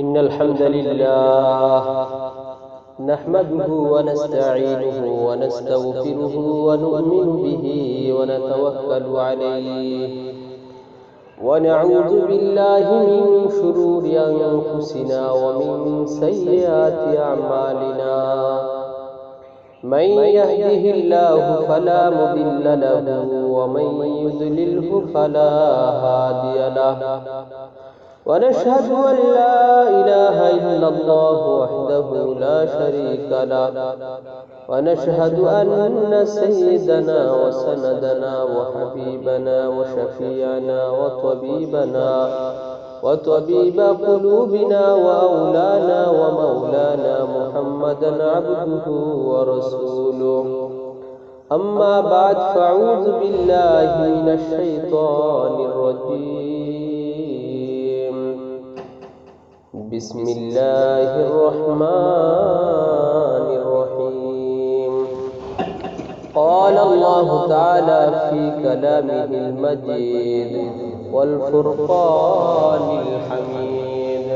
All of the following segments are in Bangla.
إن الحمد لله نحمده ونستعينه ونستغفره ونؤمن به ونتوكل عليه ونعوذ بالله من شرور أنفسنا ومن سيئات أعمالنا من يهده الله فلا مضل له ومن يضلله فلا هادي له ونشهد أن لا إله إلا الله وحده لا شريك له ونشهد أن سيدنا وسندنا وحبيبنا وشفيعنا وطبيب قلوبنا وأولانا ومولانا محمدا عبده ورسوله أما بعد فأعوذ بالله من الشيطان الرجيم بسم الله الرحمن الرحيم قال الله تعالى في كلامه المجيد والفرقان الحميد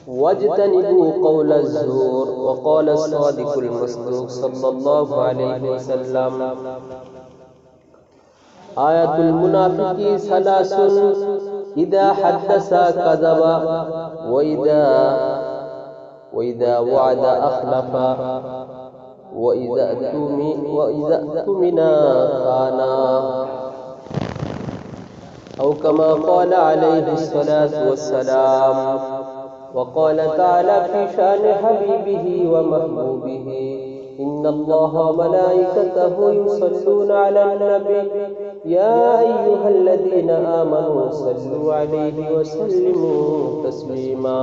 واجتنبوا قول الزور وقال الصادق المصدوق صلى الله عليه وسلم آية المنافق ثلاث إذا حدث كذب وإذا وعد أخلف وإذا اؤتمن خان أو كما قال عليه الصلاة والسلام وقال تعالى في شأن حبيبه ومحبوبه إن الله وملائكته يصلون على النبي يا أيها الذين آمنوا صلوا عليه وسلموا تسليما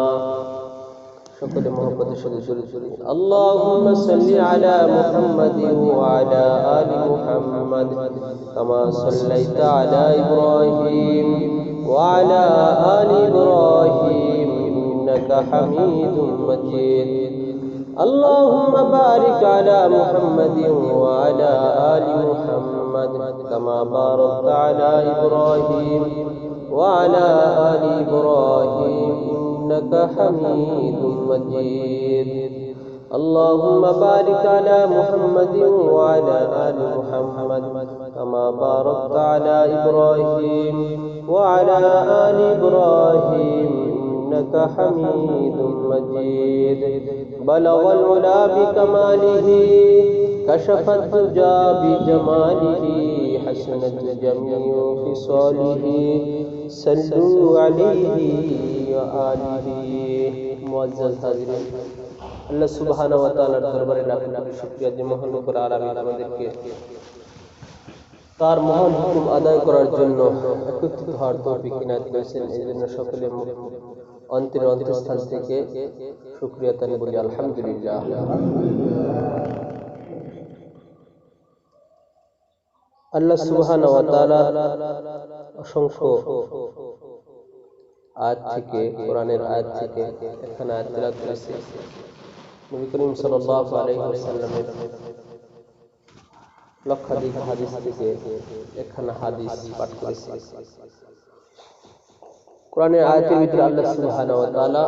شكر محمد اللهم صل على محمد وعلى آل محمد كما صليت على إبراهيم وعلى آل إبراهيم إنك حميد مجيد اللهم بارك على محمد وعلى آل محمد كما باركت على إبراهيم وعلى آل إبراهيم إنك حميد مجيد اللهم بارك على محمد وعلى آل محمد كما باركت على إبراهيم وعلى آل إبراهيم إنك حميد مجيد بلغ العلا بكماله كشف الدجى بجماله حسنت جميع خصاله صلوا عليه وآله معزز حاضرین আল্লাহ সুবহানাহু ওয়া তাআলার দরবারে লাখ লাখ শুকরিয়া যে মহান রব্বুল আলামিন আমাদেরকে তার মহান হুকুম আদায় করার জন্য একত্রিত হওয়ার তৌফিক ইনায়াত করেছেন। এই জন্য সকলে অন্তরস্থল থেকে শুকরিয়া তান বলি আলহামদুলিল্লাহ। আল্লাহ সুবহানাহু ওয়া তাআলা অসংখ্য আয়াত থেকে, কোরআনের আয়াত থেকে এখানে আয়াত তেলাওয়াত করেছে। নবী করিম সাল্লাল্লাহু আলাইহি ওয়াসাল্লামের লক্ষাধিক হাদিস থেকে এখানে হাদিস পাঠ করেছে। কোরআনের আয়াতের ভিতরে আল্লাহ সুবহানাহু ওয়া তাআলা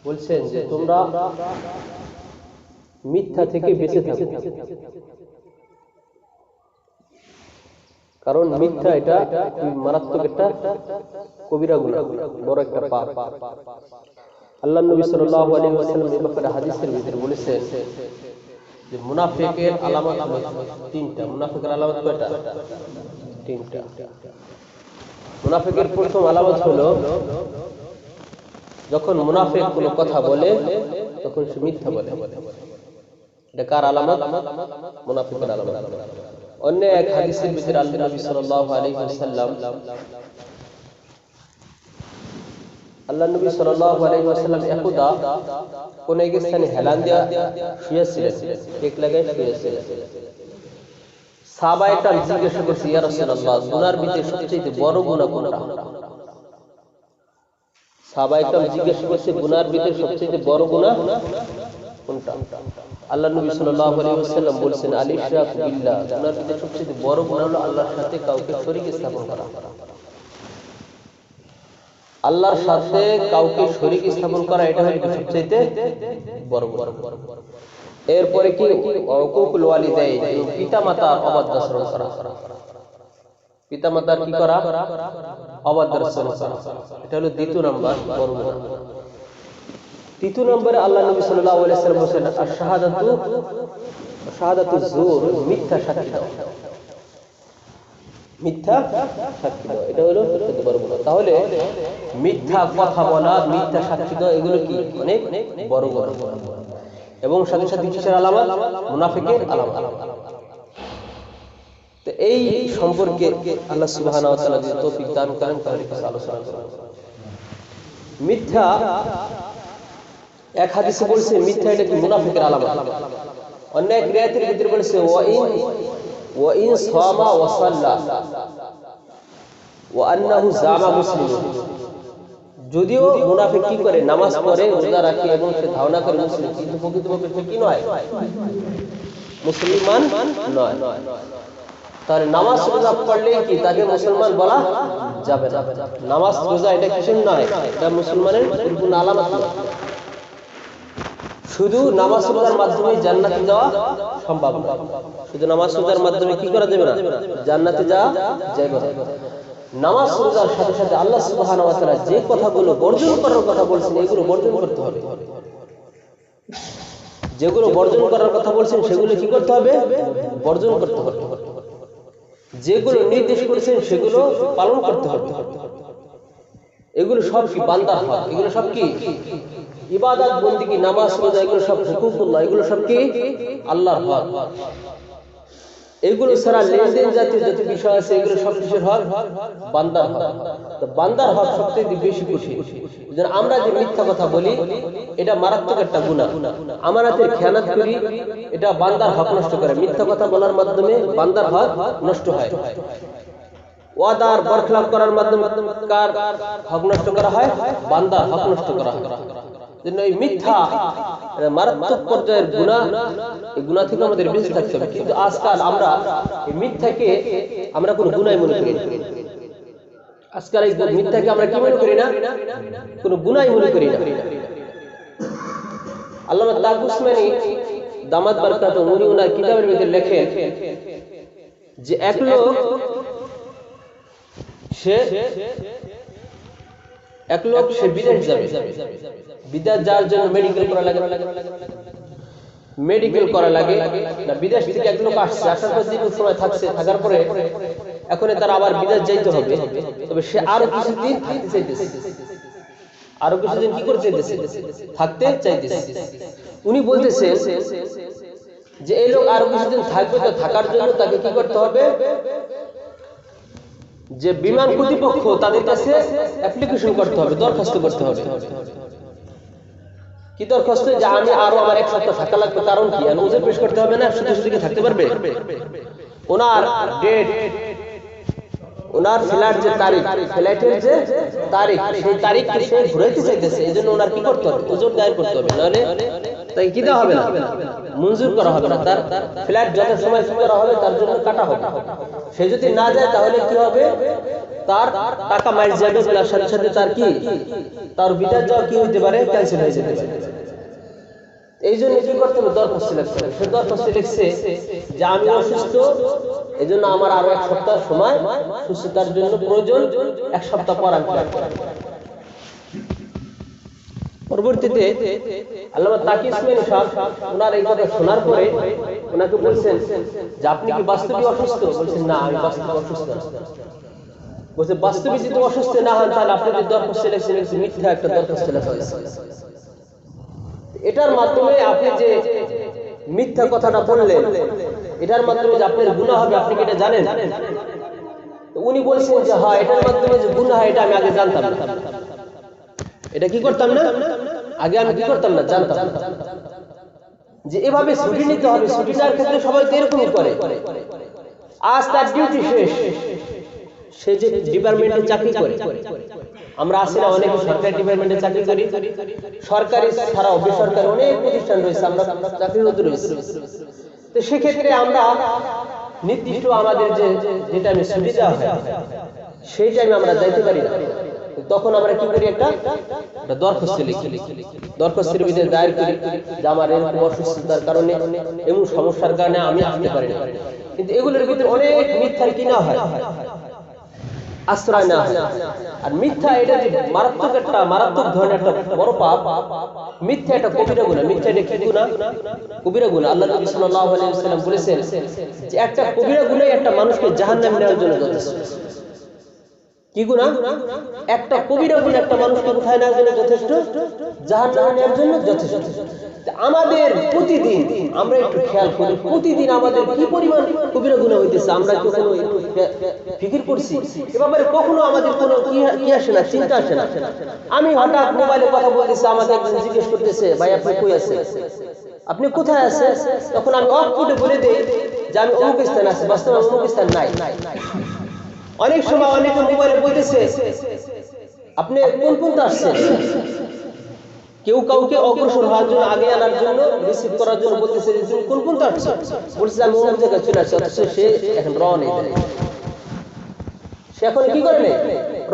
বলছেন যে তোমরা মিথ্যা থেকে বেঁচে থাকো, কারণ মিথ্যা এটা মারাত্মক একটা কবিরা গুনাহ, বড় একটা পাপ। আল্লাহ নবী সাল্লাল্লাহু আলাইহি ওয়াসাল্লাম এই ব্যাপারে হাদিসের ভিতরে বলেছেন যে মুনাফিকের আলামত হলো তিনটা। মুনাফিকের আলামত কয়টা? তিনটা। মুনাফিকের প্রথম আলামত হলো যখন মুনাফিক কোনো কথা বলে তখন সে মিথ্যা বলে। এটা কার আলামত? মুনাফিকের আলামত। অন্য এক হাদিসের ভিতরে আল্লাহ নবী সাল্লাল্লাহু আলাইহি ওয়াসাল্লাম একদা কোন এক স্থানে হেলান দেয়া শুয়েছিলেন, এক লাগায় শুয়েছিলেন। সাহাবায়ে কেরাম জিজ্ঞাসা করছে, ইয়া রাসূলুল্লাহ, গুনার ভিতরে সবচেয়ে বড় গুনাহ কোনটা? সাহাবায়ে কেরাম জিজ্ঞাসা করছে, গুনার ভিতরে সবচেয়ে বড় গুনাহ কোনটা? আল্লাহ নবী সাল্লাল্লাহু আলাইহি ওয়াসাল্লাম বলেছেন আল ইশরাকু বিল্লাহ, গুনাহের মধ্যে সবচেয়ে বড় গুনাহ হলো আল্লাহর সাথে কাউকে শরীক স্থাপন করা। আল্লাহর সাথে কাউকে শরীক স্থাপন করা এটা হলো সবচেয়ে বড় গুনাহ। এরপরে কি উকুকুল ওয়ালিদাইন, পিতামাতার অবাধ্য আচরণ করা। পিতামাতার কি করা? অবাধ্য আচরণ করা, এটা হলো দ্বিতীয় নাম্বার বড় গুনাহ। তৃতীয় নম্বরে আল্লাহ নবী সাল্লাল্লাহু আলাইহি ওয়াসাল্লাম বলেছেন শাহাদাতু যুর, মিথ্যা সাক্ষী দেওয়া। মিথ্যা সাক্ষী দেওয়া এটা হলো সবচেয়ে বড় গুনাহ। তাহলে মিথ্যা কথা বলা, মিথ্যা সাক্ষী দেওয়া এগুলো কি অনেক বড় গুনাহ, এবং সাথে সাথে কিসের আলামত? মুনাফিকের আলামত। তো এই সম্পর্কে আল্লাহ সুবহানাহু ওয়া তাআলা যদি তৌফিক দান করেন তাহলে কিছু আলোচনা করব। মিথ্যা, এক হাদিসে বলছে মিথ্যা এটা কি মুনাফিকের আলামত। অন্য এক riwayতের ভিতরে বলছে ওয়া ইন সামা ওয়া সাল্লা ওয়া আন্নাহু জামা মুসলিম, যদিও মুনাফিক কি করে? নামাজ পড়ে, রোজা রাখে এবং সে ধারণা করে মুসলিম, কিন্তু প্রকৃতপক্ষে সে কি নয়? মুসলমান নয়। তাহলে নামাজ রোজা পড়লে কি তাকে মুসলমান বলা যাবে না? নামাজ রোজা এটা কিসের নয়? এটা মুসলমানের পরিপূর্ণ আলামত নয়। শুধু নামাজ রোজার মাধ্যমে জান্নাতে যাওয়া সম্ভব না। শুধু নামাজ রোজার মাধ্যমে কি করা যাবে না? জান্নাতে যাওয়া যাবে না। নামাজ রোজার সাথে সাথে আল্লাহ সুবহানাহু ওয়া তাআলা যে কথাগুলো বর্জন করার কথা বলছেন এগুলো বর্জন করতে হবে। যেগুলো বর্জন করার কথা বলছেন সেগুলো কি করতে হবে? বর্জন করতে হবে। যেগুলো নির্দেশ করেছেন সেগুলো পালন করতে হবে। এগুলো সব কি বান্দার হক, এগুলো সব কি ইবাদত বন্দেগী, নামাজ রোজা এগুলো সব হুকুকুল্লাহ, এগুলো সব কি আল্লাহর হক। এগুলো ছাড়া লেনদেন জাতীয় যত বিষয় আছে এগুলো সব কিসের হক? বান্দার হক। তো বান্দার হক সবচেয়ে বেশি খুশি। যেন আমরা যে মিথ্যা কথা বলি এটা মারাত্মক একটা গুনাহ। আমানতের খেয়ানত করি, এটা বান্দার হক নষ্ট করে। মিথ্যা কথা বলার মাধ্যমে বান্দার হক নষ্ট হয়। ওয়াদার বরখলাফ করার মাধ্যমে কার হক নষ্ট করা হয়? বান্দার হক নষ্ট করা হয়। জন্য এই মিথ্যা মারাত্মক পর্যায়ের গুনাহ, এই গুনাহ থেকে আমাদের বেঁচে থাকতে হবে। কিন্তু আজকাল আমরা এই মিথ্যাকে আমরা কোনো গুনাহ মনে করি না। আজকাল এই মিথ্যাকে আমরা কি মনে করি না? কোনো গুনাহ মনে করি না। আল্লামা তাকি উসমানী দামাত বারকাতুহু উনি ওনার কিতাবের মধ্যে লেখেন যে এক লোক সে বিদেশ যাবে। বিদেশ যাওয়ার জন্য মেডিকেল করা লাগে না। বিদেশ থেকে এক লোক আসছে, আসার পর দীর্ঘ সময় থাকছে, থাকার পরে এখন তার আবার বিদেশ যাইতে হবে। তবে সে আরো কিছুদিন থাকতে চাইতেছে, আরো কিছুদিন কি করতে চাইতেছে? থাকতে চাইতেছে। উনি বলতেছেন যে এই লোক আরো কিছুদিন থাকবে, তো থাকার জন্য তাকে কি করতে হবে? যে বিমান কর্তৃপক্ষ তাদের কাছে অ্যাপ্লিকেশন করতে হবে, দরখাস্ত করতে হবে। কি দরখাস্ত? যে আমি আরো আমার এক সপ্তাহ থাকা লাগবে। কারণ কি? ওদের পেশ করতে হবে না, শুধু শুধু কি থাকতে পারবে? ওনার ডেট, ওনার ফ্লাইট যে তারিখ, ফ্লাইটের যে তারিখ, সেই তারিখকে সে ঘুরাইতে চাইতেছে। এই জন্য ওনার কি করতে হবে? ওজন দায়ের করতে হবে, নাহলে তাই কি দেওয়া হবে না, মঞ্জুর করা হবে না। তার ফ্লাইট যত সময় করা হবে তার জন্য কাটা হবে। সে যদি না যায় তাহলে কি হবে? তার টাকা মাইর যাবে, তার সাথে সাথে তার কি, তার বিদেশ যাওয়া কি হইতে পারে? ক্যান্সেল হয়ে যেতে পারে। এই জন্য কি করতে হবে? দরখাস্ত লিখতে হবে। সে দরখাস্ত লিখছে যে আমি অসুস্থ, এই জন্য আমার আরো এক সপ্তাহ সময়, সুস্থতার জন্য প্রয়োজন, এক সপ্তাহ পর আমি ফ্লাইট করব। পরবর্তীতে আল্লামা তাকি উসমানী সাহেব ওনার এই কথা শোনার পরে ওনাকে বলছেন যে আপনি কি বাস্তবে অসুস্থ? বলছেন না, আমি বাস্তবে অসুস্থ না। বলছে বাস্তবে যদি অসুস্থ না হন তাহলে আপনি যে দরখাস্ত লিখছেন মিথ্যা একটা দরখাস্ত লেখা হয়েছে। এটার মাধ্যমে আপনি যে মিথ্যা কথাটা বললেন, এটার মাধ্যমে যে আপনার গুনাহ হবে, আপনি কি এটা জানেন? তো উনি বলছেন যে হ্যাঁ, এটার মাধ্যমে যে গুনাহ এটা আমি আগে জানতাম না। এটা কি করতাম না? আগে আমি কি করতাম না, জানতাম না যে এভাবে ছুটি নিতে হবে। ছুটি নেওয়ার ক্ষেত্রে সবাই তো এরকমই করে। আজ তার ডিউটি শেষ, সে যে ডিপার্টমেন্টে চাকরি করে, আমরা আসি না অনেক সরকারি ডিপার্টমেন্টে চাকরি করি, সরকারি ছাড়াও বেসরকারি অনেক প্রতিষ্ঠান রয়েছে, আমরা চাকরিরত রয়েছে। তো সেক্ষেত্রে আমরা নির্দিষ্ট আমাদের যে টাইমে ছুটি দেওয়া হয় সেই টাইমে আমরা যাইতে পারি না। তখন আমরা কি করি, একটা দরখাস্ত লিখি, দরখাস্তের ভিতরে দায়ের করি যে আমার এরকম অসুস্থতার কারণে এমন সমস্যার কারণে আমি আসতে পারি না। কিন্তু এগুলোর ভিতরে অনেক মিথ্যার কি না হয়, আশ্রয় না হয়। আর মিথ্যা এটা যে মারাত্মক ধরনের একটা বড় পাপ। মিথ্যা একটা কবিরা গুনাহ। মিথ্যা এটা কি গুনাহ? কবিরা গুনাহ। আল্লাহ নবী সাল্লাল্লাহু আলাইহি ওয়াসাল্লাম বলেছেন যে একটা কবিরা গুনাহ একটা মানুষকে জাহান্নামে নেওয়ার জন্য যথেষ্ট। কি গুনাহ? একটা কবিরা গুনাহ একটা মানুষকে কোথায় নেওয়ার জন্য যথেষ্ট? জাহান্নামে নেওয়ার জন্য যথেষ্ট। আমাদের প্রতিদিন আমরা একটু খেয়াল করি, প্রতিদিন আমাদের কি পরিমাণ কবিরা গুনাহ হইতেছে, আমরা কখনো একটু ফিকির করছি এ ব্যাপারে? কখনো আমাদের কোনো কি আসে না, চিন্তা আসে না। আমি হঠাৎ মোবাইলে কথা বলতেছি, আমাকে একজন জিজ্ঞেস করতেছে, ভাই আপনি কই আছেন, আপনি কোথায় আছেন? তখন আমি অফ করে বলে দেই যে আমি অমুক স্থানে আছি, বাস্তবে অমুক স্থান নাই। অনেক সময় অনেকে মোবাইলে বলতেছে আপনি কোন পর্যন্ত আসছেন, কেউ কাউকে অগ্রসর হওয়ার জন্য, আগে আনার জন্য, রিসিভ করার জন্য বলতেছে যে তুমি কোন পর্যন্ত আসছো, বলছে আমি অমুক জায়গায় চলে আসছি, অথচ সে এখন রওনা দেয়, সে এখন কি করে নেই,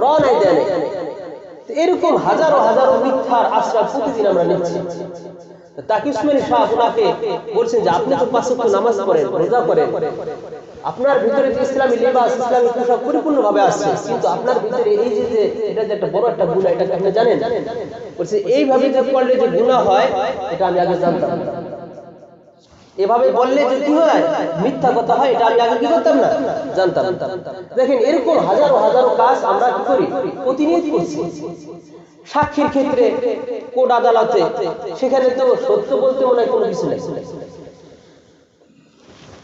রওনা দেয়। এরকম হাজারো হাজারো মিথ্যার আশ্রয় প্রতিদিন আমরা নিচ্ছি। তাকি উসমানী সাহেব ওনাকে বলছেন যে আপনি তো 5 ওয়াক্ত নামাজ পড়েন, রোজা করেন, আপনার ভিতরে যে ইসলামী লিবাস, ইসলামী পোশাক পরিপূর্ণভাবে আছে, কিন্তু আপনার ভিতরে এই যে এটা যে একটা বড় একটা গুনাহ, এটা আপনি জানেন? বলছে এইভাবে যে করলে যে গুনাহ হয় এটা আমি আগে জানতাম না। এভাবে বললে যে কি হয়, মিথ্যা কথা হয়, এটা আমি আগে কি করতাম না, জানতাম। দেখেন এরকম হাজারো হাজারো কাজ আমরা কি করি, প্রতিনিয়ত করছি। সাক্ষীর ক্ষেত্রে কোর্ট আদালতে, সেখানে তো সত্য বলতে মনে হয় কোনো কিছু নেই।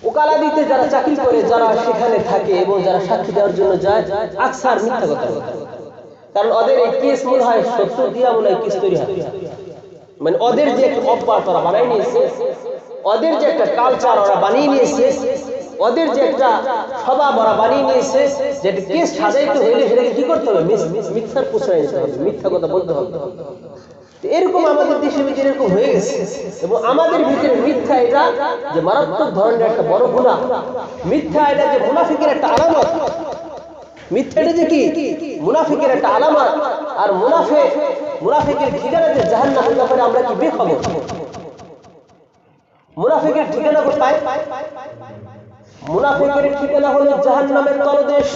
ওকালা দিতে যারা চাকরি করে, যারা সেখানে থাকে এবং যারা সাক্ষী দেওয়ার জন্য যায়, আকসার মিথ্যা কথা বলে। কারণ ওদের এই কেস মনে হয় সত্য দিয়া মনে হয় কেস তৈরি হয়। মানে ওদের যে একটা অভ্যাস ওরা বানাই নিয়েছে, ওদের যে একটা কালচার ওরা বানিয়ে নিয়েছে, ওদের যে একটা স্বভাব ওরা বানিয়ে নিয়েছে, যে কেস সাজাইতে হইলে সেটাকে কি করতে হবে, মিথ্যার প্রশ্রয় নিতে হবে, মিথ্যা কথা বলতে হবে। এরকম আমাদের দেশের ভিতরে এরকম হয়ে গেছে। এবং আমাদের ভিতরে মিথ্যা এটা যে মারাত্মক ধরনের একটা বড় গুনাহ। মিথ্যা এটা যে মুনাফিকের একটা আলামত। মিথ্যা এটা যে কি, মুনাফিকের একটা আলামত। আর মুনাফিকের ঠিকানা যে জাহান্নামের ব্যাপারে আমরা কি বেখবর? মুনাফিকের ঠিকানা কোথায়? মুনাফিকের ঠিকানা হলো জাহান্নামের তলদেশ।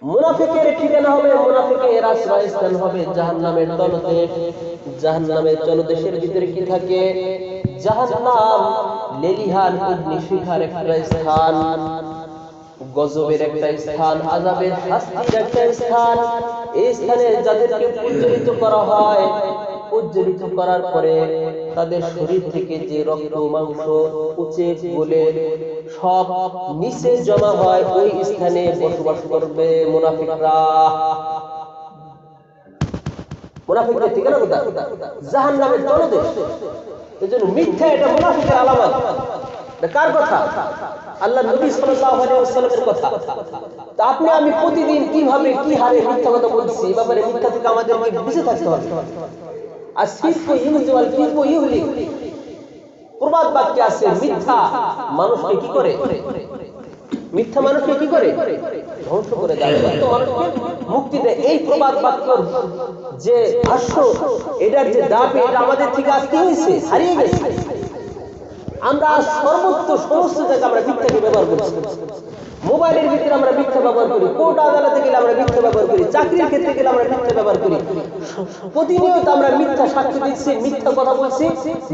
মুনাফিকের ঠিকানা হবে, মুনাফিকের আশ্রয়স্থান হবে জাহান্নামের তলদেশ। জাহান্নামের তলদেশের ভিতরে কি থাকে? জাহান্নাম লেলিহান অগ্নিশিখার একটা স্থান, গজবের একটা স্থান, আযাবের শাস্তির একটা স্থান। এই স্থানে যাদেরকে উজ্জ্বলিত করা হয়, উজ্জ্বলিত করার পরে তাদের শরীর থেকে যে রক্ত মাংস উপচে গলে সব নিচে জমা হয়, ওই স্থানে বসবাস করবে মুনাফিকরা। মুনাফিকদের ঠিকানা কোথায়? জাহান্নামের তলদেশ। এজন্য মিথ্যা এটা মুনাফিকের আলামত। এটা কার কথা? আল্লাহ নবী সাল্লাল্লাহু আলাইহি ওয়াসাল্লামের কথা। তা আপনি আমি প্রতিদিন কিভাবে কি হারে মিথ্যা কথা বলছি, এই ব্যাপারে মিথ্যা থেকে আমাদেরকে বেঁচে থাকতে হবে। আর সিদকু ইউজি ওয়াল কিযবু ইউহলিক, প্রবাদ বাক্যে আছে মিথ্যা মানুষকে কি করে, মিথ্যা মানুষকে কি করে, ধ্বংস করে দেয়, সত্য মানুষকে মুক্তি দেয়। এই প্রবাদ বাক্যর যে ভাষ্য, এটার যে দাবি, এটা আমাদের থেকে আজ কি হয়েছে, হারিয়ে গেছে। আমরা সর্বত্র সমস্ত জায়গায় আমরা মিথ্যাকে ব্যবহার করছি। মোবাইলের ভিতরে আমরা মিথ্যা ব্যবহার করি, কোর্ট আদালতে গেলে আমরা মিথ্যা ব্যবহার করি, চাকরির ক্ষেত্রে গেলে আমরা মিথ্যা ব্যবহার করি। প্রতিনিয়ত আমরা মিথ্যা সাক্ষী দিচ্ছি, মিথ্যা কথা বলছি,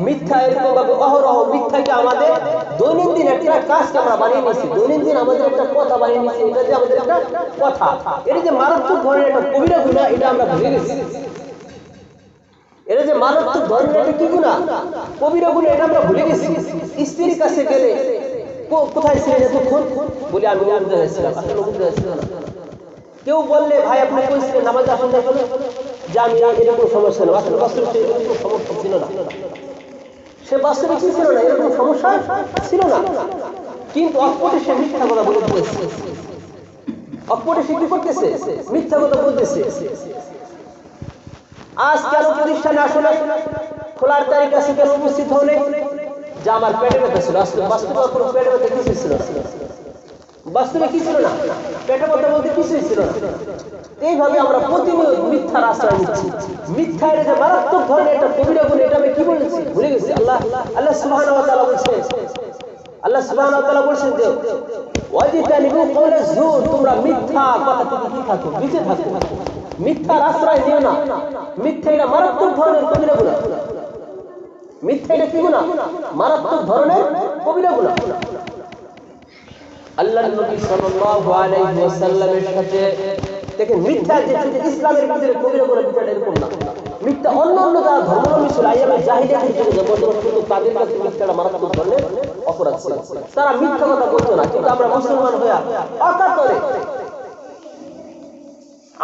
মিথ্যা এরকম ভাবে অহরহ মিথ্যাকে আমাদের দৈনন্দিন একটা কাজকে আমরা বানিয়ে নিয়েছি, দৈনন্দিন আমাদের একটা কথা বানিয়ে নিয়েছি। এটা যে আমাদের একটা কথা, এটা যে মারাত্মক ধরনের একটা কবিরা গুনাহ, এটা আমরা ভুলে গেছি। এটা যে মারাত্মক ধরনের একটা কি গুনাহ, কবিরা গুনাহ, এটা আমরা ভুলে গেছি। স্ত্রীর কাছে গেলে কোথায় ছিলেন এতক্ষণ, বলে আমি অমুক জায়গায় ছিলাম, আসলে অমুক জায়গায় ছিল না। কেউ বললে ভাই আপনি কই ছিলেন, নামাজ আসেন না কেন, যে আমি এরকম সমস্যা নেই, আসলে বাস্তবে সে এরকম সমস্যা ছিল না, সে বাস্তবে কি ছিল না, এরকম সমস্যা ছিল না, কিন্তু অকপটে সে মিথ্যা কথা বলে দিয়েছে। অকপটে সে কি করতেছে? মিথ্যা কথা বলতেছে। আজ কেন প্রতিষ্ঠানে আসলে খোলার তারিখ আছে, কেন উপস্থিত হলে? যে আমার পেটে ব্যথা ছিল। বাস্তবে কোনো পেটে ব্যথা কিছুই ছিল না। বাস্তবে কি ছিল না? পেটে ব্যথা বলতে কিছুই ছিল না। এইভাবে আমরা প্রতিনিয়ত মিথ্যার আশ্রয় নিচ্ছি। মিথ্যার যে মারাত্মক ধরনের একটা কবিরা গুণ, এটা আমি কি বলেছি? ভুলে গেছি। আল্লাহ সুবহানাহু ওয়া তাআলা বলছেন, যে ওয়াজিতানিবু কওলা যুর, তোমরা মিথ্যা কথা থেকে কি থাকো? বেঁচে থাকো। মিথ্যার আশ্রয় নিও না। মিথ্যা এটা মারাত্মক ধরনের কবিরা গুনাহ। মিথ্যা এটা কি গুনাহ? মারাত্মক ধরনের কবিরা গুনাহ। আল্লাহর নবী সাল্লাল্লাহু আলাইহি ওয়াসাল্লামের সাথে দেখেন, মিথ্যা যে শুধু ইসলামের ভিতরে কবিরা গুনাহ বিচার এরকম না। মিথ্যা অন্য যারা ধর্মাবলম্বী ছিল আইয়ামে জাহিলিয়াতের যুগে, বর্তমান কিন্তু তাদের কাছে মিথ্যাটা মারাত্মক ধরনের অপরাধ ছিল। তারা মিথ্যা কথা বলতো না, কিন্তু আমরা মুসলমান হইয়া অকাতরে,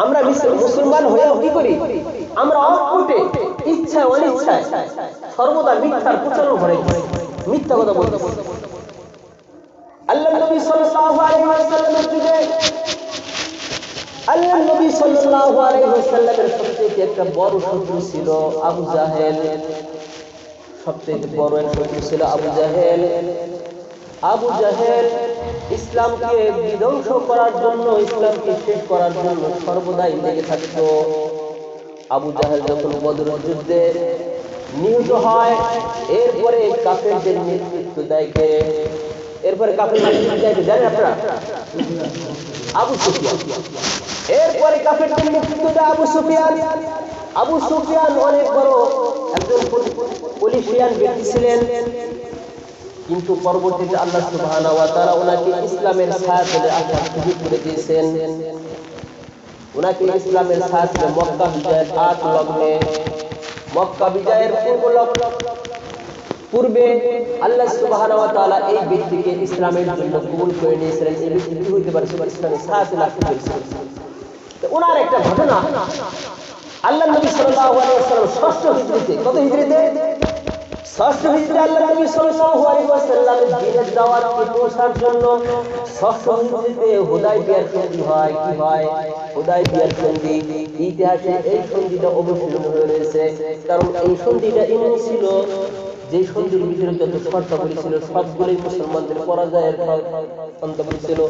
আমরা মুসলমান হয়েও কি করি? আমরা অকপটে ইচ্ছায় অনিচ্ছায় সর্বদা মিথ্যার প্রচলন করে মিথ্যা কথা বলতে। আল্লাহর নবী সাল্লাল্লাহু আলাইহি ওয়াসাল্লামের যুগে আল্লাহর নবী সাল্লাল্লাহু আলাইহি ওয়াসাল্লামের সবচেয়ে একটা বড় শত্রু ছিল আবু জাহেল। সবচেয়ে বড় এক শত্রু ছিল আবু জাহেল। আবু জাহেল ইসলামকে বিধ্বংস করার জন্য, ইসলামকে শেষ করার জন্য সর্বদাই লেগে থাকতো। আবু জাহেল যখন বদরের যুদ্ধে নিহত হয়, এরপরে কাফেরদের নেতৃত্ব দেয় কে? এরপরে কাফেরদের নেতৃত্ব দেয় কে জানেন আপনারা? আবু সুফিয়ান। এরপরে কাফেরদের নেতৃত্ব দেয় আবু সুফিয়ান। আবু সুফিয়ান অনেক বড় একজন পলিটিশিয়ান ব্যক্তি ছিলেন, কিন্তু পরবর্তীতে আল্লাহ সুবহানাহু ওয়া তাআলা ওনাকে ইসলামের ছায়াতলে আসার সুযোগ করে দিয়েছেন। ওনাকে ইসলামের ছায়াতলে মক্কা বিজয়ের 8 লগ্নে, মক্কা বিজয়ের পূর্বে আল্লাহ সুবহানাহু ওয়া তাআলা এই ব্যক্তিকে ইসলামের জন্য কবুল করে নিয়েছিলেন। এই ব্যক্তি কি হইতে পারে? ইসলামের ছায়াতলে আসতে পেরেছিল। তো ওনার একটা ঘটনা, আল্লাহর নবী সাল্লাল্লাহু আলাইহি ওয়াসাল্লাম 6ষ্ঠ হিজরিতে, কত হিজরিতে? 6ষ্ঠ হিজরিতে আল্লাহর নবী সাল্লাল্লাহু আলাইহি ওয়াসাল্লামের দ্বীনের দাওয়াতকে পৌঁছার জন্য 6ষ্ঠ হিজরিতে হুদায়বিয়ার সন্ধি হয়। কি হয়? হুদায়বিয়ার সন্ধি। ইতিহাসে এই সন্ধিটা অবশ্যই হয়ে রয়েছে, কারণ এই সন্ধিটা এমন ছিল যে সন্ধির ভিতরে যত শর্তাবলী ছিল সবগুলোই মুসলমানদের পরাজয়ের শর্তাবলী ছিল।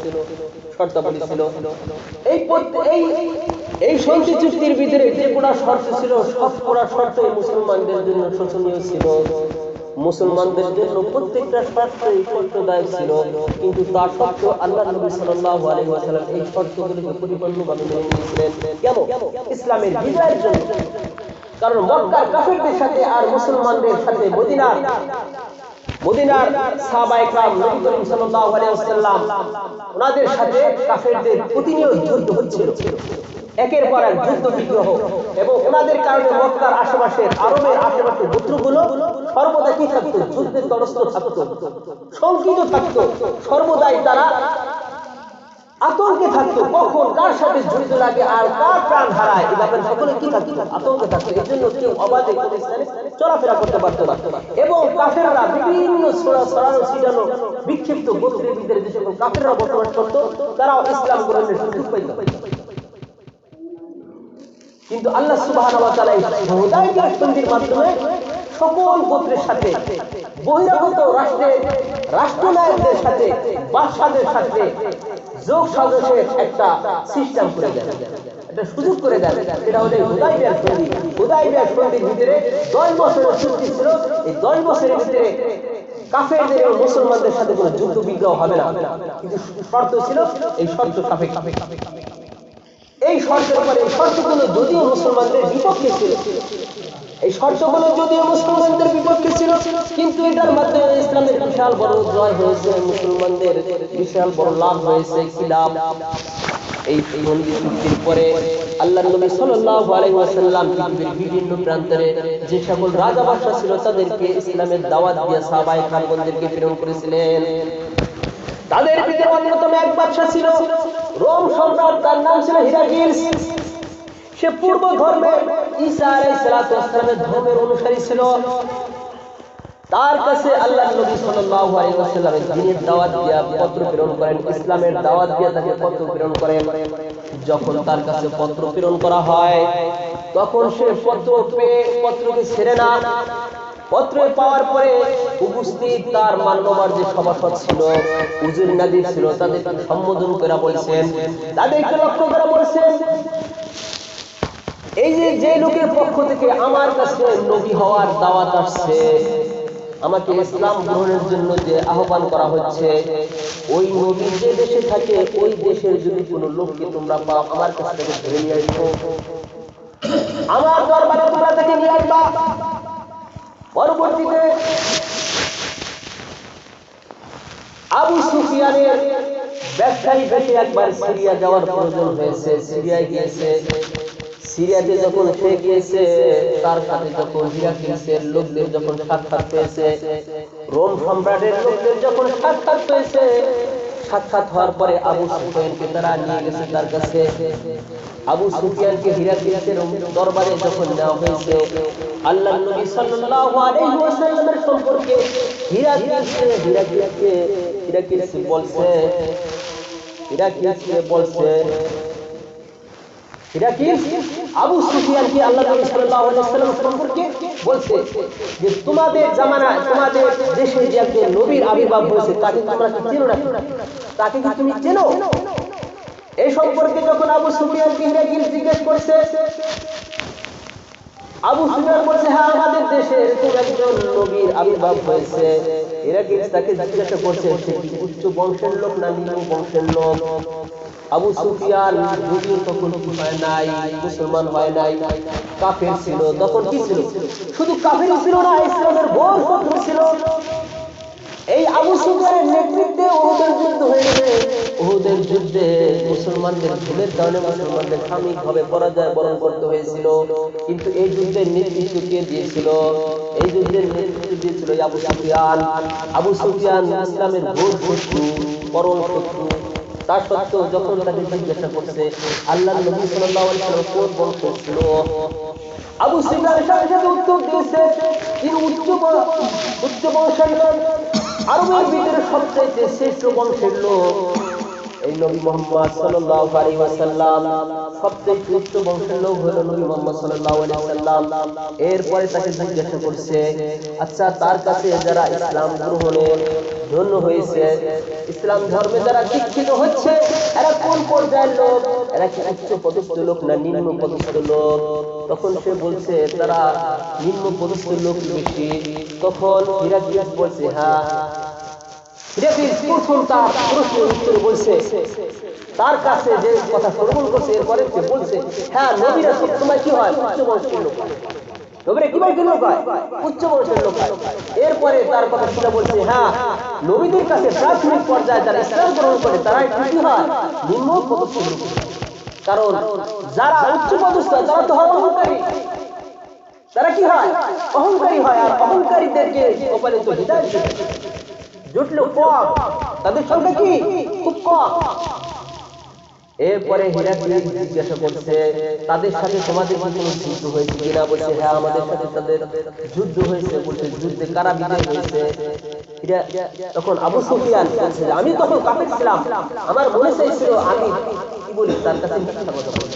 এই সন্ধি চুক্তির ভিতরে যে কোটা শর্ত ছিল, সব কোটা শর্তই মুসলমানদের জন্য শোচনীয় ছিল। মুসলমানদের জন্য প্রত্যেকটা শর্তই কষ্টদায়ক ছিল, কিন্তু তা সত্ত্বেও আল্লাহর নবী সাল্লাল্লাহু আলাইহি ওয়াসাল্লাম এই শর্তগুলোকে পরিপূর্ণভাবে মেনে নিয়েছিলেন। কেন? ইসলামের বিজয়ের জন্য। কারণ মক্কার কাফেরদের সাথে আর মুসলমানদের সাথে মদিনার সাহাবায়ে کرام, নবী করিম সাল্লাল্লাহু আলাইহি ওয়াসাল্লাম ওনাদের সাথে কাফেরদের প্রতিনিয়ত যুদ্ধ হচ্ছিল, একের পর এক যুদ্ধ বিগ্রহ, এবং ওনাদের কারণে মক্কার আশেপাশের, আরবের আশেপাশের গোত্রগুলো সর্বদা কি থাকতো? যুদ্ধের ত্রস্ত থাকতো, শঙ্কিত থাকতো, সর্বদাই তারা আতঙ্কে থাকতো, কখন কার সাথে যুদ্ধ লাগে আর কার প্রাণ হারায়, এই ব্যাপারে সকলে কি থাকতো? আতঙ্কে থাকতো। এর জন্য কেউ অবাধে কোনো স্থানে চলাফেরা করতে পারতো না। এবং কাফেররা বিভিন্ন ছড়ানো ছিটানো বিক্ষিপ্ত গোত্রের ভিতরে যে সকল কাফেররা বসবাস করতো, তারাও ইসলাম গ্রহণের সুযোগ পাইত। কিন্তু আল্লাহ সুবহানাহু ওয়া তাআলা এই হুদায়বিয়ার সন্ধির মাধ্যমে সকল গোত্রের সাথে, বহিরাগত রাষ্ট্রনায়কদের সাথে, বাদশাদের সাথে যোগ সাজসের একটা সিস্টেম করে দেন, একটা সুযোগ করে দেন। এটা হলো হুদায়বিয়ার সন্ধি। হুদায়বিয়ার সন্ধির ভিতরে 10 বছরের চুক্তি ছিল। এই 10 বছরের ভিতরে কাফেরদের এবং মুসলমানদের সাথে কোনো যুদ্ধ বিগ্রহ হবে না, কিন্তু শর্ত ছিল, এই শর্ত সাপেক্ষে। এই শর্তের উপরে, এই শর্তগুলো যদিও মুসলমানদের বিপক্ষে ছিল, কিন্তু এটার মাধ্যমে ইসলামের বিশাল বড় জয় হয়েছে, মুসলমানদের বিশাল বড় লাভ হয়েছে। কি লাভ? এই সন্ধি চুক্তির পরে আল্লাহর নবী সাল্লাল্লাহু আলাইহি ওয়াসাল্লাম পৃথিবীর বিভিন্ন প্রান্তরে যে সকল রাজা বাদশা ছিল তাদেরকে ইসলামের দাওয়াত দিয়ে সাহাবায়ে কেরামদেরকে প্রেরণ করেছিলেন। তাদের ভিতরে অন্যতম এক বাদশা ছিল রোম সম্রাট, তার নাম ছিল হিরাক্লিয়াস। সে পূর্ব ধর্মের ঈসা আলাইহিস সালামের ধর্মের অনুসারী ছিল। তার কাছে আল্লাহর নবী সাল্লাল্লাহু আলাইহি ওয়াসাল্লামের দ্বীনের দাওয়াত দিয়া পত্র প্রেরণ করেন, ইসলামের দাওয়াত দিয়া তাকে পত্র প্রেরণ করেন। যখন তার কাছে পত্র প্রেরণ করা হয় তখন সে পত্রকে ছেড়ে না। পত্র পাওয়ার পরে উপস্থিত তার মান্যবর যে সভাসদ ছিল, উজির নাদির ছিল, তাদেরকে সম্বোধন করে বলছেন, তাদেরকে লক্ষ্য করে বলছেন, এই যে লোকের পক্ষ থেকে আমার কাছে নবী হওয়ার দাওয়াত আসছে, আমাকে ইসলাম গ্রহণের জন্য যে আহ্বান করা হচ্ছে, ওই নবী যে দেশে থাকে ওই দেশের যদি কোনো লোককে তোমরা পাও আমার কাছ থেকে ধরে নিয়ে আসো, আমার দরবারে তোমরা তাকে নিয়ে আসবা। পরবর্তীতে আবু সুফিয়ানের ব্যবসায়ী বেশি একবার সিরিয়া যাওয়ার প্রয়োজন হয়েছে, সিরিয়ায় গিয়েছে। সিরিয়াতে যখন সে গিয়েছে তার সাথে যখন হিরাক্লিসের লোকদের যখন সাক্ষাৎ পেয়েছে, রোম সম্রাটের লোকদের যখন সাক্ষাৎ পেয়েছে, সাক্ষাৎ হওয়ার পরে আবু সুফিয়ানকে তারা নিয়ে গেছে তার কাছে। আবু সুফিয়ানকে হিরাক্লিসের দরবারে যখন নেওয়া হয়েছে, আল্লাহর নবী সাল্লাল্লাহু আলাইহি ওয়াসাল্লামের সম্পর্কে হিরাক্লিস আবু সুফিয়ানকে আল্লাহর নবী সাল্লাল্লাহু আলাইহি ওয়াসাল্লাম সম্পর্কে বলছে যে তোমাদের জামানায় তোমাদের দেশে যে একজন নবীর আবির্ভাব হয়েছে তাকে তোমরা কি চেনো না? তাকে কি তুমি চেনো? এই সম্পর্কে যখন আবু সুফিয়ানকে হিরাক্লিস জিজ্ঞেস করছে, আবু সুফিয়ান বলছে, হ্যাঁ আমাদের দেশে এরকম একজন নবীর আবির্ভাব হয়েছে। হিরাক্লিস তাকে জিজ্ঞাসা করছে সে কি উচ্চ বংশের লোক না নিম্ন বংশের লোক? আবু সুফিয়ান যদিও তখন কি হয় নাই, মুসলমান হয় নাই, কাফের ছিল। তখন কি ছিল? শুধু কাফের ছিল না, ইসলামের বড় শত্রু ছিল। এই আবু সুফিয়ানের নেতৃত্বে উহুদের যুদ্ধ হয়েছে। উহুদের যুদ্ধে মুসলমানদের ভুলের কারণে মুসলমানদের সাময়িকভাবে পরাজয় বরণ করতে হয়েছিল। কিন্তু এই যুদ্ধের নেতৃত্ব কে দিয়েছিল? এই যুদ্ধের নেতৃত্ব দিয়েছিল আবু সুফিয়ান। আবু সুফিয়ান ইসলামের বড় শত্রু, পরম শত্রু। তার সত্ত্বেও যখন তাকে জিজ্ঞাসা করছে আল্লাহর নবী সাল্লাল্লাহু আলাইহি ওয়াসাল্লাম কোন বংশ ছিল, আবু সুফিয়ান সাথে সাথে উত্তর দিয়েছে তিনি উচ্চ বংশের লোক, আরবের ভিতরে সবচেয়ে শ্রেষ্ঠ বংশের লোক এই নবী মুহাম্মদ সাল্লাল্লাহু আলাইহি ওয়াসাল্লাম। সবচেয়ে উচ্চ বংশের লোক হলো নবী মুহাম্মদ সাল্লাল্লাহু আলাইহি ওয়াসাল্লাম। এরপরে তাকে জিজ্ঞাসা করছে, আচ্ছা তার কাছে যারা ইসলাম গ্রহণে ধন্য হয়েছে, ইসলাম ধর্মে যারা শিক্ষিত হচ্ছে, এরা কোন পর্যায়ের লোক? এরা কি উচ্চ পদস্থ লোক না নিম্ন পদস্থ লোক? তখন সে বলছে তারা নিম্ন পদস্থ লোক বেশি। তখন হিরাক্লিস বলছে, হ্যাঁ। হিরাক্লিস প্রথম তার প্রশ্নের উত্তরে বলছে, তার কাছে যে কথা শ্রবণ করছে এরপরে সে বলছে, হ্যাঁ নবীরা সবসময় কি হয়? উচ্চ বংশের লোক হয়। নবীরা কিভাবে লোক হয়? উচ্চ বংশের লোক হয়। এরপরে তার কথা শুনে বলছে, হ্যাঁ নবীদের কাছে প্রাথমিক পর্যায়ে যারা ইসলাম গ্রহণ করে তারাই কি হয়? নিম্ন পদস্থ লোক। কারণ যারা উচ্চ পদস্থ তারা তো হয় অহংকারী। তারা কি হয়? অহংকারী হয়। আর অহংকারীদেরকে কপালে তো হিদায়াত জুটলো কম, তাদের সংখ্যা কি? খুব কম। এরপরে হিরাক্লিস জিজ্ঞাসা করছে তাদের সাথে তোমাদের কি কোনো যুদ্ধ হয়েছে কিনা? বলছে হ্যাঁ আমাদের সাথে তাদের যুদ্ধ হয়েছে। বলছে যুদ্ধে কারা বিজয় হয়েছে? তখন আবু সুফিয়ান বলছে আমি তখন কাফের ছিলাম, আমার মনে চাইছিল আমি কি বলি তার কাছে মিথ্যা কথা বলি,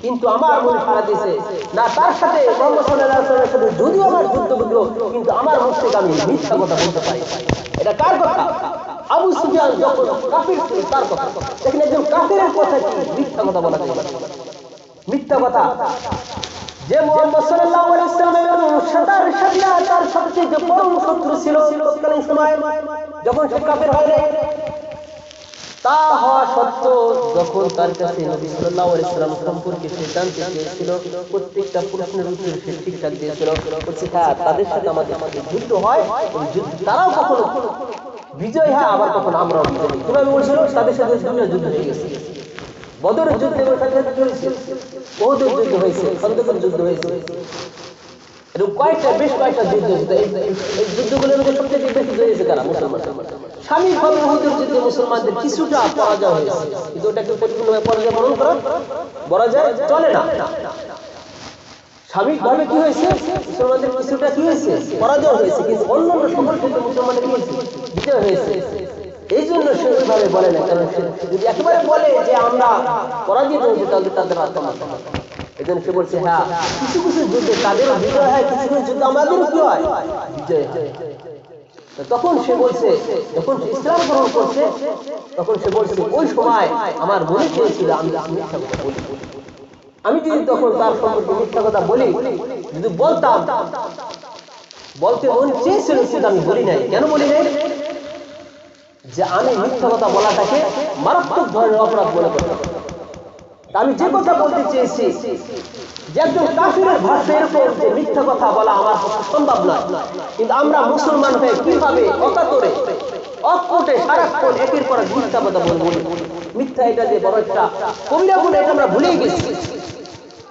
কিন্তু আমার মনে সাড়া দিয়েছে না, তার সাথে মুহাম্মদ সাল্লাল্লাহু আলাইহি ওয়াসাল্লামের সাথে যদিও আমার যুদ্ধ বুঝলো কিন্তু আমার মুখ থেকে আমি মিথ্যা কথা বলতে পারি। এটা কার কথা? আবু সুফিয়ান যখন কাফির ছিল তার কথা। দেখেন একজন কাফিরের কথা কি মিথ্যা কথা বলা যায়? মিথ্যা কথা। যে মুহাম্মদ সাল্লাল্লাহু আলাইহি ওয়াসাল্লামের সাথীরা তার সবচেয়ে পরম শত্রু ছিল তৎকালীন সময়ে, যখন সে কাফির হয় নাই, তা হওয়া সত্ত্বেও যখন তার কাছে নবী সাল্লাল্লাহু আলাইহি ওয়াসাল্লাম সম্পর্কে সে জানতে চেয়েছিল, প্রত্যেকটা প্রশ্নের উত্তর সে ঠিকঠাক দিয়েছিল। বলছে হ্যাঁ তাদের সাথে আমাদের যুদ্ধ হয়, তারাও কখনো বিজয় হয় আবার কখনো আমরাও বিজয় হই। কিভাবে বলছিল? তাদের সাথে যুদ্ধ হয়ে গেছে, বদরের যুদ্ধে হয়েছে, উহুদের যুদ্ধ হয়েছে, খন্দকের যুদ্ধ হয়েছে, এরকম বেশ কয়েকটা যুদ্ধ হয়েছে। এই যুদ্ধগুলোর মধ্যে সবচেয়ে বেশি জয় হয়েছে কারা? মুসলমান। স্বামীভাবে উহুদের যুদ্ধে মুসলমানদের কিছুটা পরাজয় হয়েছে, কিন্তু ওটাকে পরিপূর্ণভাবে পরাজয় বরণ করা বলা যায় চলে না। সাময়িকভাবে কি হয়েছে, মুসলমানদের কিছুটা কি হয়েছে, পরাজয় হয়েছে, কিন্তু অন্যান্য সকল ক্ষেত্রে মুসলমানদের কি হয়েছে, বিজয় হয়েছে। এই জন্য সে ওইভাবে বলে না, কারণ সে যদি একেবারে বলে যে আমরা পরাজিত হয়েছি তাহলে তাদের আত্মহত্যা। এই জন্য সে বলছে হ্যাঁ, কিছু কিছু যুদ্ধে তাদেরও বিজয় হয়, কিছু কিছু যুদ্ধে আমাদেরও কি হয়, বিজয় হয়। তখন সে বলছে, যখন সে ইসলাম গ্রহণ করছে তখন সে বলছে ওই সময় আমার মনে চেয়েছিল আমি মিথ্যা কথা বলি, আমি যদি তখন তার সম্পর্কে মিথ্যা কথা বলি, যদি বলতাম, বলতে মন চেয়েছিল কিন্তু আমি বলি নাই। কেন বলি নাই? যে আমি মিথ্যা কথা বলাটাকে মারাত্মক ধরনের অপরাধ মনে করতাম। আমি যে কথা বলতে চেয়েছি যে একজন কাফিরের ভাষা এরকম যে মিথ্যা কথা বলা আমার পক্ষে সম্ভব নয়, কিন্তু আমরা মুসলমান হয়ে কিভাবে অকাতরে অকপটে সারাক্ষণ একের পর এক মিথ্যা কথা বলবো। মিথ্যা এটা যে বড় একটা কবিরা গুণ, এটা আমরা ভুলেই গেছি।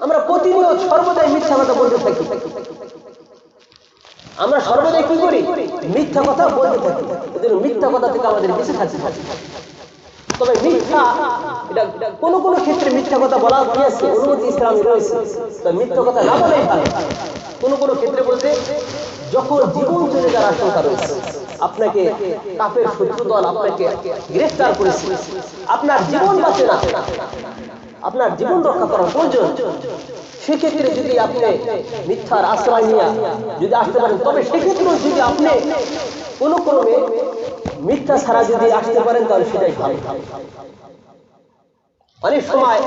আমরা প্রতিনিয়ত সর্বদাই মিথ্যা কথা বলতে থাকি। আমরা সর্বদাই কি করি, মিথ্যা কথা বলতে থাকি। এজন্য মিথ্যা কথা থেকে আমাদের বেঁচে থাকতে হবে। তবে মিথ্যা এটা কোন কোন ক্ষেত্রে মিথ্যা কথা বলা হয়েছে, অনুমতি ইসলামে রয়েছে, তবে মিথ্যা কথা না বলাই ভালো। কোন কোন ক্ষেত্রে বলতে, যখন জীবন চলে যাওয়ার আশঙ্কা রয়েছে, আপনাকে কাফের শত্রু দল আপনাকে গ্রেফতার করেছে, আপনার জীবন বাঁচে না, আপনার জীবন রক্ষা করার প্রয়োজন, সেক্ষেত্রে যদি আপনি মিথ্যার আশ্রয় নিয়ে যদি আসতে পারেন, তবে সেক্ষেত্রেও যদি আপনি কোন ক্রমে মিথ্যা ছাড়া যদি আসতে পারেন তাহলে সেটাই ভালো। অনেক সময়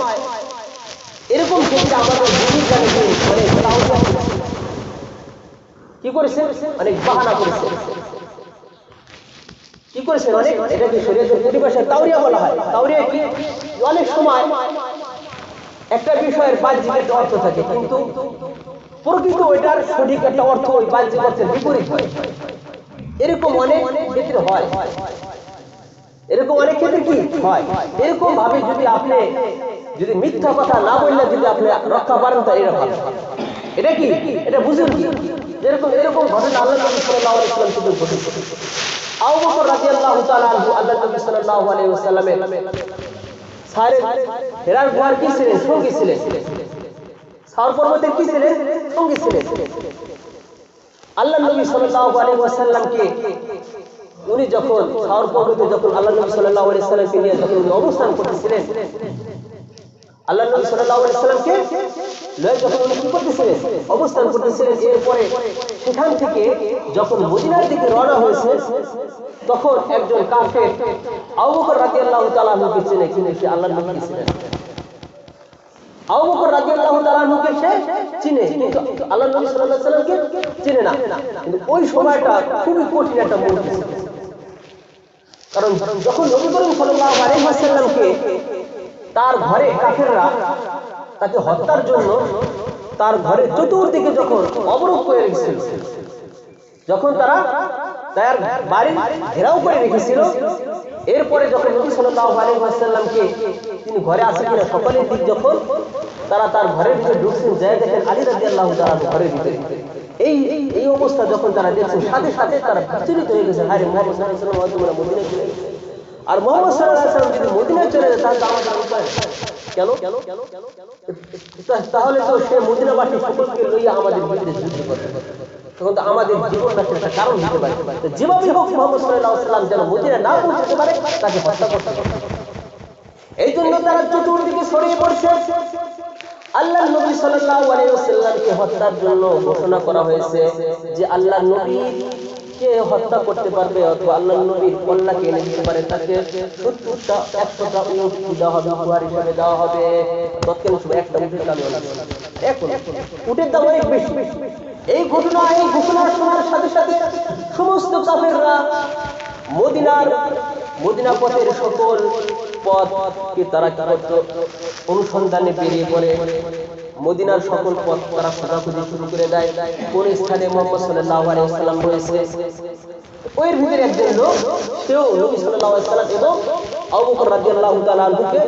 এরকম ক্ষেত্রে আমাদের কি করেছে, অনেক বাহানা করেছে, কি করেছে অনেক, এটাকে শরীয়তের পরিভাষায় তাওরিয়া বলা হয়। তাওরিয়া কি, অনেক সময় একটা বিষয়ের বাহ্যিক একটা অর্থ থাকে, কিন্তু প্রকৃত ওইটার সঠিক একটা অর্থ ওই বাহ্যিক অর্থের বিপরীত হয়। এরকম অনেক ক্ষেত্রে হয়, এরকম অনেক ক্ষেত্রে কি হয়, এরকম ভাবে যদি আপনি যদি মিথ্যা কথা না বললে যদি আপনি রক্ষা পারেন তা এরকম, এটা কি, এটা বুঝুন কি, যেরকম এরকম ঘটনা আল্লাহ নবী সাল্লাল্লাহু আলাইহি ওয়াসাল্লাম থেকে ঘটেছে। আবু বকর রাদিয়াল্লাহু তাআলা আনহু আল্লাহ নবী সাল্লাল্লাহু আলাইহি ওয়াসাল্লামের সারে হেরার গুহার কি ছিলেন, সঙ্গী ছিলেন, সাওর পর্বতের কি ছিলেন, সঙ্গী ছিলেন। আল্লাহ নবী সাল্লাল্লাহু আলাইহি ওয়াসাল্লামকে উনি যখন সাওর পর্বতে যখন আল্লাহ নবী সাল্লাল্লাহু আলাইহি ওয়াসাল্লামকে নিয়ে যখন উনি অবস্থান করতেছিলেন, আল্লাহ নবী সাল্লাল্লাহু আলাইহি ওয়াসাল্লামকে লয়ে যখন উনি কি করতেছিলেন, অবস্থান করতেছিলেন, এরপরে সেখান থেকে যখন মদিনার দিকে রওনা হয়েছে, তখন একজন কাফের আবু বকর রাদিয়াল্লাহু তাআলা আনহুকে চিনে, সে আল্লাহর নবী ছিলেন। আবু বকর রাদিয়াল্লাহু তাআলা আনহুকে সে চিনে, কিন্তু আল্লাহ নবী সাল্লাল্লাহু আলাইহি ওয়াসাল্লামকে চিনে না। কিন্তু ওই সময়টা খুবই কঠিন একটা মুহূর্ত, কারণ যখন নবী করিম সাল্লাল্লাহু আলাইহি ওয়াসাল্লামকে তার ঘরে কাফেররা তাকে হত্যার জন্য তার ঘরে চতুর্দিকে যখন অবরোধ করে রেখেছিল, যখন তারা তার বাড়ি ঘেরাও করে রেখেছিল, এরপরে যখন নবী সাল্লাল্লাহু আলাইহি ওয়াসাল্লামকে তিনি ঘরে আসে কিনা সকলের দিক যখন তারা তার ঘরের ভিতরে ঢুকছেন, যায় দেখেন আলী রাদিয়াল্লাহু তাআলা ঘরের ভিতরে। এই অবস্থা যখন তারা দেখছেন, সাথে সাথে তারা বিচলিত হয়ে গেছে, আরে মুহাম্মদ সাল্লাল্লাহু আলাইহি ওয়াসাল্লাম হয়তো মদিনায় চলে গেছে। আর মুহাম্মদ সাল্লাল্লাহু আলাইহি ওয়াসাল্লাম যদি মদিনায় চলে যায় তাহলে আমাদের উপায় কেন, তাহলে তো সে মদিনাবাসী সকলকে লইয়া আমাদের বিরুদ্ধে যুদ্ধ করবে, তখন তো আমাদের জীবন রাখার একটা কারণ হতে পারে। যেভাবে হোক মুহাম্মদ সাল্লাল্লাহু আলাইহি ওয়াসাল্লাম যেন মদিনা না পৌঁছতে পারে, তাকে হত্যা করতে হবে। এই জন্য তারা চতুর্দিকে ছড়িয়ে পড়ছে। আল্লাহর নবী সাল্লাল্লাহু আলাইহি ওয়াসাল্লামকে হত্যার জন্য ঘোষণা করা হয়েছে যে আল্লাহর নবীকে হত্যা করতে পারবে অথবা আল্লাহর নবীর কল্যাণকে এনে দিতে পারে তাকে 70টা 100টা উট দেওয়া হবে, উপহার হিসেবে দেওয়া হবে। তৎকালীন সময় একটা উটের দাম এখন উটের দাম অনেক বেশি। এই ঘোষণা শোনার সাথে সাথে সমস্ত কাফেররা মদিনা পথের সকল পথকে তারা অনুসন্ধানে বেরিয়ে পড়ে। মদিনার সকল পথ তারা খোঁজাখুঁজি শুরু করে দেয়, কোন স্থানে মুহাম্মদ সাল্লাল্লাহু আলাইহি ওয়াসাল্লাম রয়েছে। ওই ভিতরে একজন লোক, সেও নবী সাল্লাল্লাহু আলাইহি ওয়াসাল্লাম এবং আবু বকর রাদিয়াল্লাহু তাআলা আনহুকে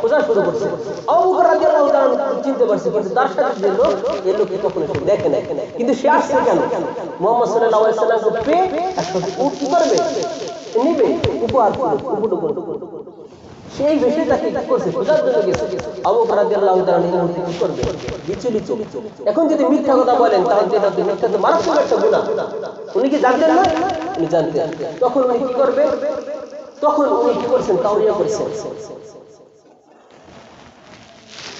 খোঁজা শুরু করছে। আবু বকর রাদিয়াল্লাহু তাআলা চিনতে পারছে, কিন্তু তার সাথে যে লোক, এই লোককে তখন দেখে না। কিন্তু সে আসছে কেন? মুহাম্মদ সাল্লাল্লাহু আলাইহি ওয়াসাল্লামকে পেয়ে একটা উট কি করবে, নিবে, উপহার করবে। সেই ভেসে তাকে কি করছে খোঁজার জন্য গেছে। আবু বকর রাদিয়াল্লাহু তাআলা এই মুহূর্তে কি করবে বিচলিত। এখন যদি মিথ্যা কথা বলেন তাহলে এটা মিথ্যা তো মারাত্মক একটা গুনাহ। উনি কি জানতেন না? উনি জানতেন। তখন উনি কি করবে? তখন উনি কি করছেন? তাওরিয়া করেছেন।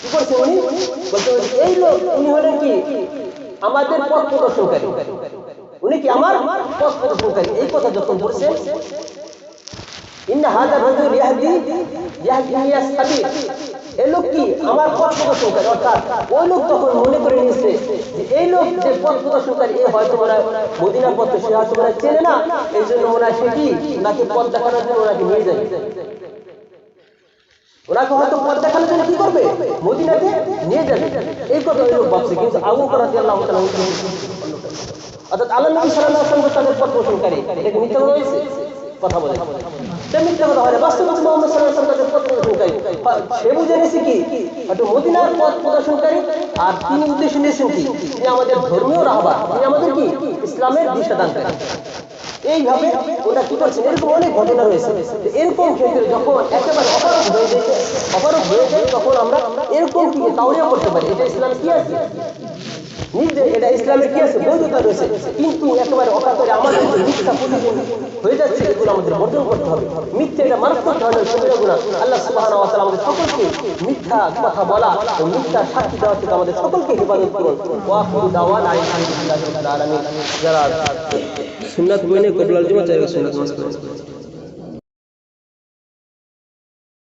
কি করছেন উনি? বলতে এই লোক উনি হলেন কি আমাদের পথ প্রদর্শনকারী, উনি কি আমার পথ প্রদর্শনকারী। এই কথা যখন বলছেন ইন্না হাযা রাজুল ইয়াহদিয়া সাবিল, এই লোক কি আমার পথ প্রদর্শনকারী, অর্থাৎ ওই লোক তখন মনে করে নিয়েছে যে এই লোক যে পথ প্রদর্শনকারী এ হয়তো মনে হয় মদিনার পথ সে হয়তো মনে হয় চেনে না, এই জন্য মনে হয় সে কি ওনাকে পথ দেখানোর জন্য ওনাকে নিয়ে যাবে, ওনাকে হয়তো পথ দেখানোর জন্য কি করবে মদিনাতে নিয়ে যাবে, এই কথা ওই লোক ভাবছে। কিন্তু আবু বকর রাদিয়াল্লাহু তাআলা অর্থাৎ আল্লাহ নবী সাল্লাল্লাহু আলাইহি ওয়াসাল্লাম তাদের পথ প্রদর্শনকারী, এটা কি মিথ্যা কথা হয়েছে? কথা বলে এটা মিথ্যা কথা হয়। বাস্তবতা মুহাম্মদ সাল্লাল্লাহু আলাইহি ওয়াসাল্লাম তাদের পথ প্রদর্শনকারী, সে বুঝে নিয়েছে কি হয়তো মদিনার পথ প্রদর্শনকারী, আর তিনি উদ্দেশ্য নিয়েছেন কি তিনি আমাদের ধর্মীয় রাহবার, তিনি আমাদের কি ইসলামের দিশা দানকারী। এইভাবে ওরা কি করছেন, এরকম অনেক ঘটনা রয়েছে। এরকম ক্ষেত্রে যখন একেবারে অপারগ হয়ে যায় তখন আমরা এরকম কি তাওরিয়া করতে পারি এটা ইসলাম কি আছে নিজে, এটা ইসলামের কি আছে বৈধতা রয়েছে। কিন্তু একেবারে অকাতরে আমাদের মিথ্যা প্রতিদিন হয়ে যাচ্ছে, এগুলো আমাদের বর্জন করতে হবে। মিথ্যা এটা মারাত্মক ধরনের কবিরা গুনাহ। আল্লাহ সুবহানাহু ওয়া তাআলা আমাদের সকলকে মিথ্যা কথা বলা ও মিথ্যা সাক্ষী দেওয়া থেকে আমাদের সকলকে হেফাজত করুন। ওয়া আখিরু দাওয়ানা আলহামদুলিল্লাহি রাব্বিল আলামিন। যারা সুন্নাত বইনে কবুল আল জুমা চাই সুন্নাত